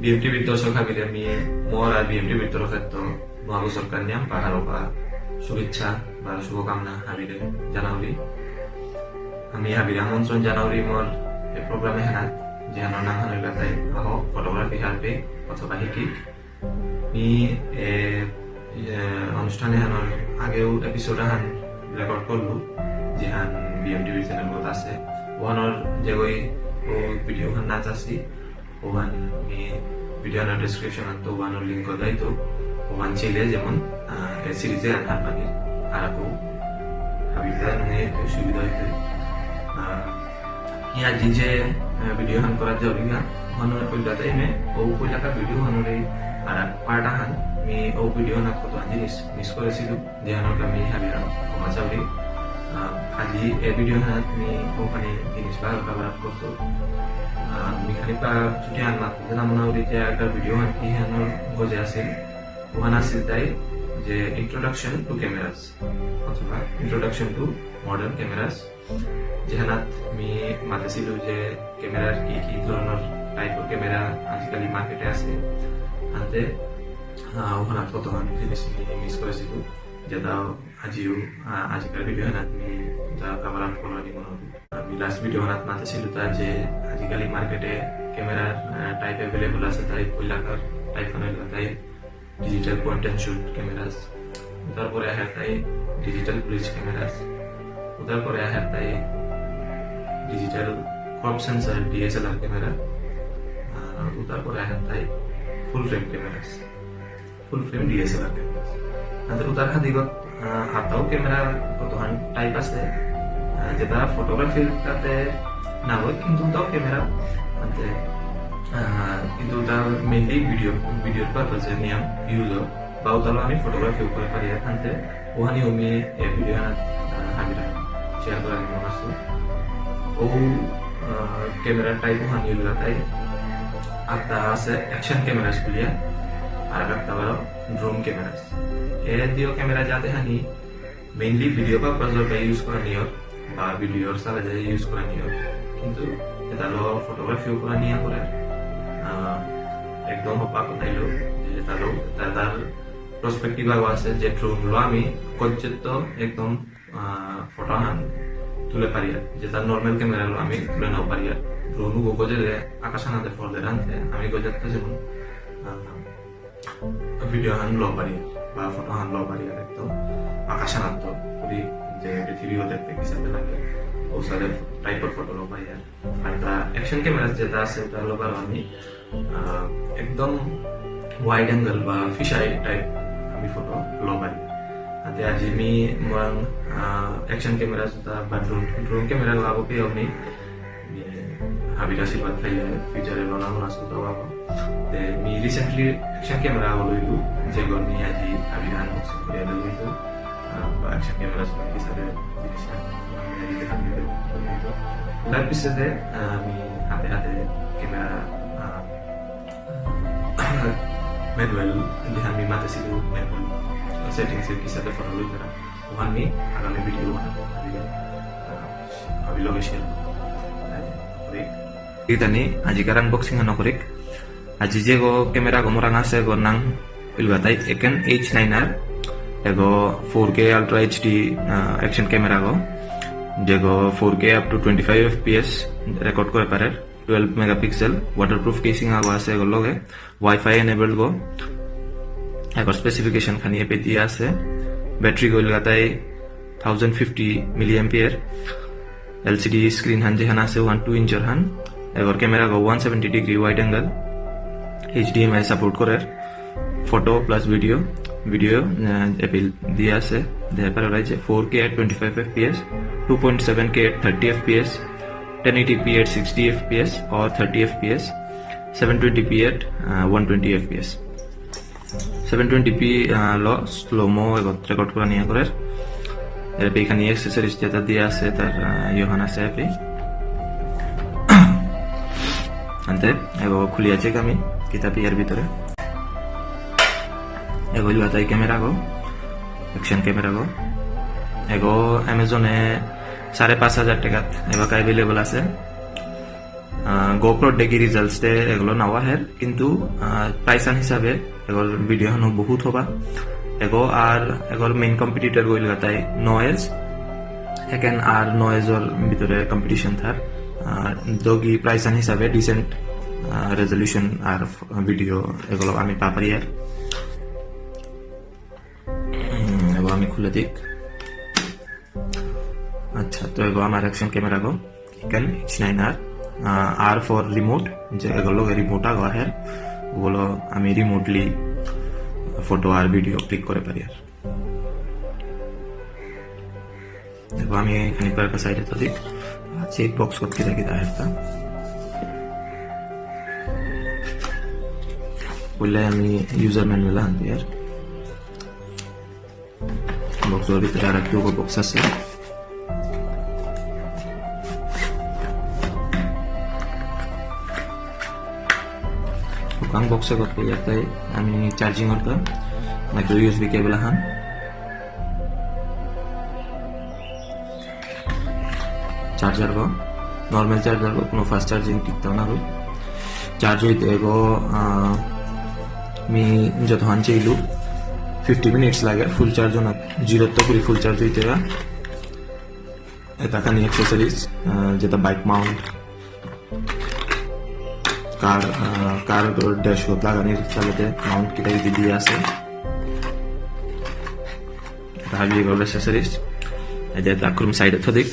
BMTVর দর্শক হাবিলে আমি মোর আর BMTVর তরফে তো নব সরকার নিয়াম পাহাড় বা শুভেচ্ছা বা শুভকামনা হাবিলে জানাউলি আমি হাবিলে আমন্ত্রণ জানাউলি মোর এই প্রোগ্রামে হানাত যেহানোর নাম হানোর গাতাই আহ ফটোগ্রাফি হারবে অথবা হিকিক মি অনুষ্ঠানে হানোর আগেও এপিসোড হান রেকর্ড করলু যেহান BMTV চ্যানেল বহুত আছে ওহানোর যেগই ও ভিডিও খান নাচ আসি ওখান আমি ভিডিও ডেসক্রিপশন তো ওখানোর লিঙ্ক দেয় তো ওখান ছিলে যেমন এই সিরিজে আনহার পানির আর আকু হাবিবদা নুয়ে সুবিধা হইতে ইয়া যে ভিডিও হান করার যে অভিজ্ঞতা ওখানোর কইলাতে এমে ও কইলাকা ভিডিও হানোরে আর পার্ট হান আমি ও ভিডিও না কত জিনিস মিস করেছিল যে হানোর আমি হাবিরা ক্ষমা চাউরি আজি এই ভিডিও হানাত আমি ওখানে জিনিস ভালো কভার আপ করতো মিখানি পা ছুটি আন মাত্র যে নামনা উড়ি যে একটা ভিডিও হান কি হানোর গজে আছিল ওখানে আছিল তাই যে ইন্ট্রোডাকশন টু ক্যামেরাস অথবা ইন্ট্রোডাকশন টু মডার্ন ক্যামেরাস যেখানাত আমি মাতেছিল যে ক্যামেরার কি কি ধরনের টাইপের ক্যামেরা আজিকালি মার্কেটে আছে আনতে ওখানে কতক্ষণ জিনিস মিস করেছিল যেটা আজিও আজিকাল ভিডিও হানাত আমি যা কভার আপ করা নি মনে হবে আমি লাস্ট ভিডিও হানাত মাতেছিল তা যে আজিকালি মার্কেটে ক্যামেরার টাইপ অ্যাভেলেবল আছে তাই কইলাকার টাইপ হানের তাই digital point and shoot cameras তারপরে আহে তাই ডিজিটাল ব্রিজ ক্যামেরাস তারপরে আহে তাই digital crop sensor DSLR camera তারপরে আহে তাই full frame cameras full frame DSLR cameras আর উদার হাদিগত হাতাও ক্যামেরা কতখান টাইপ আছে যেটা ফটোগ্রাফির তাতে না হয় কিন্তু তাও ক্যামেরা আনতে কিন্তু তার মেইনলি ভিডিওর পারপাসে নিয়ম ইউজ বা তাহলে আমি ফটোগ্রাফি করে পারি আনতে ওখানে আমি এই ভিডিও হাবিরা শেয়ার করার মন আছে ও ক্যামেরার টাইপ ওখানে ইউজ তাই একটা আছে অ্যাকশন ক্যামেরাস বলিয়া আর একটা বড় ড্রোন ক্যামেরাস এ দিও ক্যামেরা যাতে হানি মেইনলি ভিডিও পারপাসে ইউজ করা নিয়ত বা ভিডিওর সাথে যে ইউজ করা নিয়ত কিন্তু এটা লো ফটোগ্রাফি করা নিয়া করে একদম হপাক নাইলো যে তার পার্সপেক্টিভ আছে যে ড্রোন লো আমি কজ্জত একদম ফটো হান তুলে পারি যেটা নর্মাল ক্যামেরা লো আমি তুলে নাও পারি ড্রোন গজে আকাশানাতে ফলে আনতে আমি গজাতে যেমন ভিডিও হান লো পারি বা ফটো হান লো পারি একদম আকাশানান্ত করি যে পৃথিবীও দেখতে কিসাতে লাগে ও সারে টাইপের ফটো লো পাই আর অ্যাকশন ক্যামেরা যেটা আছে ওটা লো পারো আমি একদম ওয়াইড অ্যাঙ্গেল বা ফিশ আই টাইপ আমি ফটো লো পারি আতে আজি আমি মং অ্যাকশন ক্যামেরা যেটা বা ড্রোন ক্যামেরা লাভ পেয়ে আমি হাবিরা সিবাত খাইলে ফিউচারে লোনা হোনা সুতো পাবো তে মি রিসেন্টলি অ্যাকশন ক্যামেরা হলো যে গনি আজি হাবিরা আনবক্সিং করে দিলো বা অ্যাকশন ক্যামেরা সব কিসারে জিনিস আমি দেখা দিতে তার পিছনে আমি হাতে হাতে ক্যামেরা ম্যানুয়াল যেখানে আমি মাতেছিল ম্যানুয়াল সেটিংসের কিসাতে ফটো লইতে ওখানে আমি আগামী ভিডিও আমি লগে শেয়ার ইতানি আজিকার আনবক্সিং নকরিক আজি যে গো ক্যামেরা গমরাং আছে গো নাং ইলগাতাই একেন H9R এগো 4K Ultra HD action camera গো যেগো 4K up to 25 fps record করে পারে 12 মেগাপিক্সেল ওয়াটারপ্রুফ কেসিং আগো আছে এগো লগে ওয়াইফাই এনেবলড গো এগো স্পেসিফিকেশন খানি এপে দিয়া আছে ব্যাটারি গো ইলগাতাই 1050 মিলি এম্পিয়ার LCD স্ক্রিন হান যেখানে আছে 1.2 ইঞ্চের হান এগোর ক্যামেরা গো 170 degree wide angle HDMI support করে ফটো প্লাস ভিডিও এপিল দিয়ে আছে দেখার পর রয়েছে 4K at 25 fps 2.7K at 30 fps 1080p at 60 fps or 30 fps 720p at 120 fps 720p লো স্লো মো রেকর্ড করা নিয়ে করে এরপর এখানে অ্যাক্সেসরিজ যেটা দিয়ে আছে তার ইয়োহান আছে এপি আনতে এগো খুলি আছে আমি কিতাব ইয়ার ভিতরে এগো তাই ক্যামেরা গো অ্যাকশন ক্যামেরা গো এগো অ্যামাজনে 5,500 টাকাত এবার অ্যাভেলেবল আছে GoPro ডেকি রিজাল্টস তে এগুলো নাওয়া হের কিন্তু প্রাইসান হিসাবে এগর ভিডিও হানো বহুত হবা এগো আর এগর মেইন কম্পিটিটর গইল গাতাই নয়েজ একেন আর নয়েজর ভিতরে কম্পিটিশন থার দগি প্রাইসান হিসাবে ডিসেন্ট রেজলিউশন আর ভিডিও এগুলো আমি পাপারি আর এগো আমি খুলে দিক আচ্ছা তো এগো আমার action camera go Canon H9R R for remote যে এগুলো রিমোট আগো হের ওগুলো আমি রিমোটলি ফটো আর ভিডিও ক্লিক করে পারি আর দেখো আমি এখানে पर का साइड तो देख चेक बॉक्स करके देखी दायर था बोले আমি ইউজার ম্যানুয়াল আনতে यार বক্স এর ভিতরে আর একটা বক্স আছে Kang box se करते जाता है আমি চার্জিং করতে মাইক্রো ইউএসবি কেবল হান চার্জার গো নরমাল চার্জার গো কোনো ফাস্ট চার্জিং টিকতো না গো চার্জ হইতে গো মি যত হান চাইলু 50 মিনিটস লাগে ফুল চার্জ না জিরো তো পুরি ফুল চার্জ হইতে গা এটা খানি অ্যাকসেসরিজ যেটা বাইক মাউন্ট कार डैश होता गानी चालते माउंट की टाइप दी আছে ভাবি এগুলো অ্যাকসেসরিজ এই যে দাকরুম সাইডে থদিক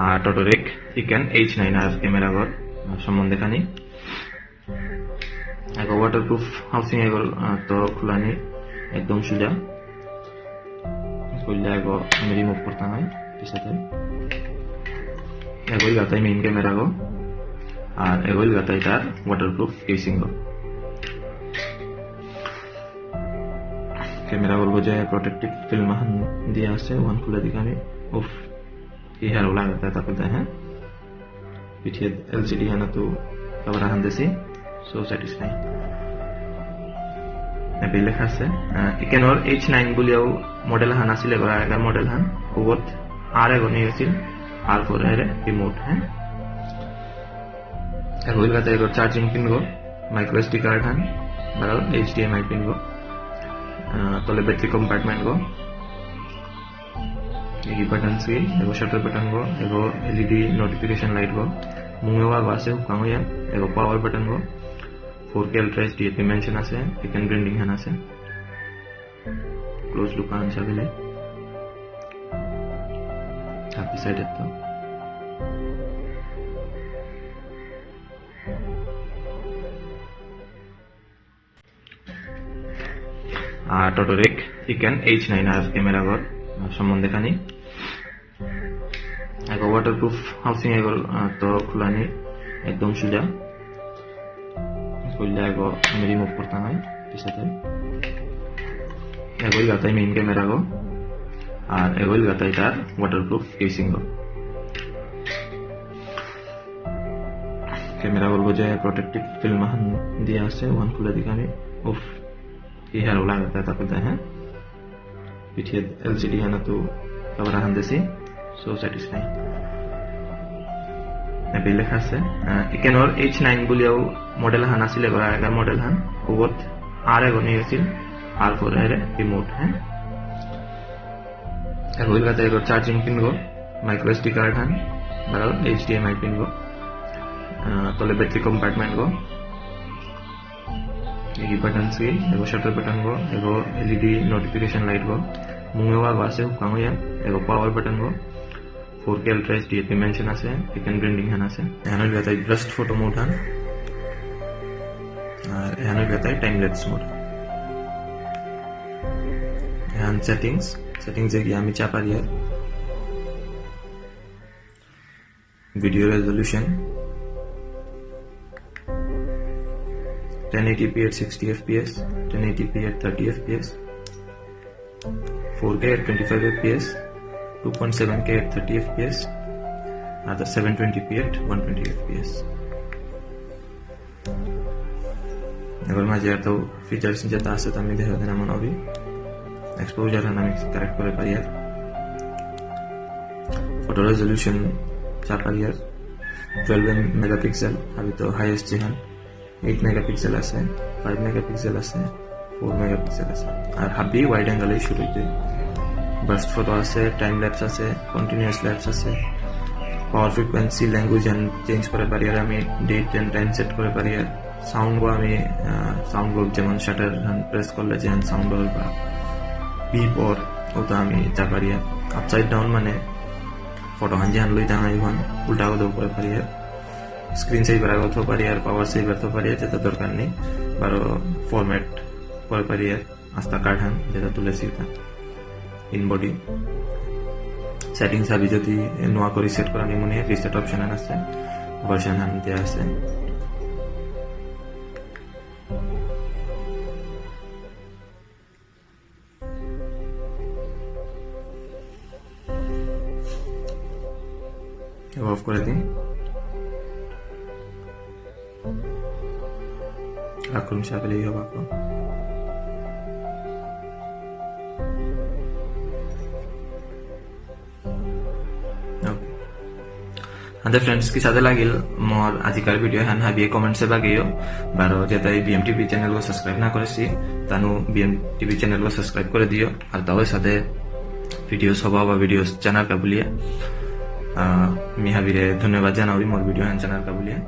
আর টোটোরিক ইকেন H9R ক্যামেরা গর সম্বন্ধে খানি এগো ওয়াটারপ্রুফ হাউসিং এগুলো তো খুলানি একদম সোজা খুললে এগো আমি রিমুভ করতে হয় পিছাতে এগোই গাতাই মেইন ক্যামেরা গো আর এগুলো গাতাই তার ওয়াটারপ্রুফ কেসিং গো ক্যামেরা বলবো যে প্রোটেক্টিভ ফিল্ম হান দিয়ে আছে ওয়ান খুলে দিকে আমি উফ এই হার ওলা গাতা তারপর হ্যাঁ পিছিয়ে এলসিডি হানা তো ক্যামেরা হান দেছি সো স্যাটিসফাই এবে লেখা আছে Canon H9 বলিও মডেল হান আছিল এবার আগের মডেল হান ওগত আর এগো নিয়ে আছিল আর ফর এর রিমোট হ্যাঁ এগুলো গাতে এগো চার্জিং পিন গো মাইক্রো এসডি কার্ড হান বারাল HDMI পিন গো তলে ব্যাটারি কম্পার্টমেন্ট গো এই বাটন সি এগো শাটার বাটন গো এগো এলইডি নোটিফিকেশন লাইট গো মুংওয়া আছে কাময়া এগো পাওয়ার বাটন গো 4K Ultra HD ডিমেনশন আছে এখান ব্র্যান্ডিং হান আছে ক্লোজ লুক আন চাবিলে হ্যাপি সাইড তো আর টোটোরিক ইকেন H9R ক্যামেরা গর সম্বন্ধে খানি এগো ওয়াটারপ্রুফ হাউসিং এগুলো তো খুলানি একদম সোজা খুললে এগো আমি রিমুভ করতে হয় পিছাতে এগুলো গাতাই মেইন ক্যামেরা গো আর এগুলো গাতাই তার ওয়াটারপ্রুফ কেসিং গো ক্যামেরা বলবো যে প্রোটেক্টিভ ফিল্ম হান দিয়ে আছে ওয়ান খুলে দিকে আমি উফ এই হার ওলা গাতা তারপর হ্যাঁ পিছিয়ে এলসিডি হানা তো ক্যামেরা হান দেছি সো স্যাটিসফাই এবে লেখা আছে Canon H9 বলিও মডেল হান আছিল এবার আগের মডেল হান ওগত আর এগো নিয়ে আছিল আর ফর এর রিমোট হ্যাঁ এগুলো গাতে এগো চার্জিং পিন গো মাইক্রো এসডি কার্ড হান বারাল HDMI পিন গো তলে ব্যাটারি কম্পার্টমেন্ট গো এই বাটন সি এগো শাটার বাটন গো এগো এলইডি নোটিফিকেশন লাইট গো মুংওয়া আছে কাময়া এগো পাওয়ার বাটন গো 4K Ultra HD ডিমেনশন আছে এখান ব্র্যান্ডিং হান আছে এখানে গাতাই ব্রাস্ট ফটো মোড হান আর এখানে গাতাই টাইম ল্যাপস মোড এখান সেটিংস এ গিয়ে আমি চাপারি video resolution 1080p at 60 fps 1080p at 30 fps 4K at 25 fps 2.7K at 30 fps and 720p at 120 fps এবার মাঝে এত ফিচার্স যেটা আছে তা আমি দেখে দিন এমন হবে এক্সপোজার আমি কারেক্ট করে পারি আর ফটো রেজলিউশন চাপারিয়ার 12 মেগাপিক্সেল আমি তো হাইয়েস্ট যেখান 8 মেগাপিক্সেল আছে, 5 মেগাপিক্সেল আছে, 4 মেগাপিক্সেল আছে। আর হাবি ওয়াইড অ্যাঙ্গেলেই শুরুতে বার্স্ট ফটো আছে, টাইম ল্যাপস আছে, কন্টিনিউয়াস ল্যাপস আছে, পাওয়ার ফ্রিকোয়েন্সি ল্যাঙ্গুয়েজ চেঞ্জ করে পারি, আর আমি ডেট এন্ড টাইম সেট করে পারি। আর সাউন্ড আমি সাউন্ড যেমন শাটার প্রেস করলে যেমন সাউন্ড হয় বা বিপ ওর ওটা আমি যা পারি। আপসাইড ডাউন মানে ফটো হান যেহান লই তাহাই হন উল্টা আগত করে পারি, আর স্ক্রিন সেভার আগত পারি, আর পাওয়ার সেভার তো পারি, যেটা দরকার নেই বারো ফরম্যাট করে পারি। আর আস্তা কার্ড হান যেটা তুলেছি ইন বডি সেটিংস আমি যদি নোয়া করে সেট করা নিমুনি রিসেট অপশন আছে, ভার্সন হান দেওয়া আছে। অফ করে দিন, রাখুন সাপেলেই হবে আপনার। हाँ फ्रेंड्स की साथ लगिल मोर आजिकार भिडिओ हान हाबिए कमेंट से बागियो बारो जेता BMTV चैनल को सब्सक्राइब ना करेছি तानु BMTV चैनल को सब्सक्राइब করে দিও। আর তাও সাথে ভিডিও সবা বা ভিডিও চ্যানেল কা বলিয়ে আমি হাবিরে ধন্যবাদ জানাই মোর ভিডিও চ্যানেল কা বলিয়ে।